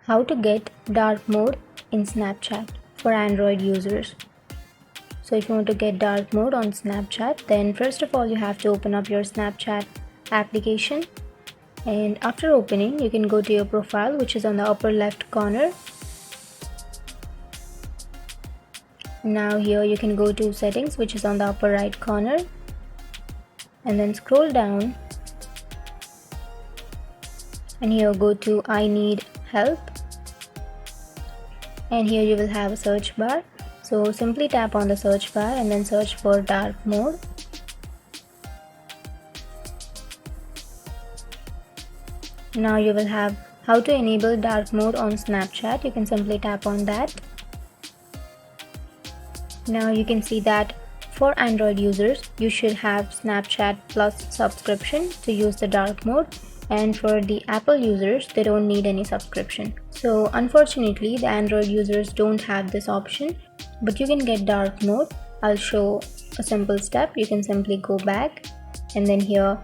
How to get dark mode in Snapchat for Android users. So if you want to get dark mode on Snapchat, then first of all you have to open up your Snapchat application, and after opening you can go to your profile, which is on the upper left corner. Now here you can go to settings, which is on the upper right corner, and then scroll down, and here go to I need help, and here you will have a search bar. So simply tap on the search bar and then search for dark mode. Now you will have how to enable dark mode on Snapchat. You can simply tap on that. Now you can see that for Android users you should have Snapchat Plus subscription to use the dark mode, and for the Apple users they don't need any subscription. So unfortunately the Android users don't have this option, but you can get dark mode. I'll show a simple step. You can simply go back and then here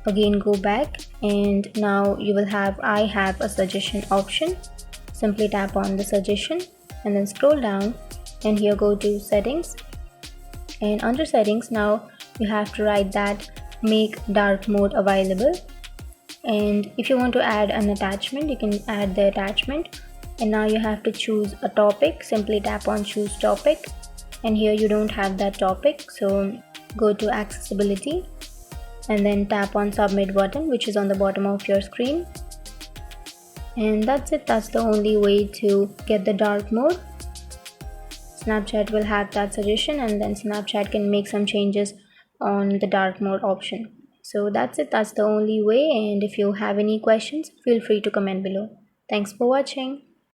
again go back, and now you will have I have a suggestion option. Simply tap on the suggestion and then scroll down, and here go to settings, and under settings now you have to write that make dark mode available. And if you want to add an attachment, you can add the attachment, and now you have to choose a topic. Simply tap on choose topic, and here you don't have that topic, so go to accessibility and then tap on submit button, which is on the bottom of your screen. And that's it. That's the only way to get the dark mode. Snapchat will have that suggestion, and then Snapchat can make some changes on the dark mode option. So that's it. That's the only way, and if you have any questions, feel free to comment below. Thanks for watching.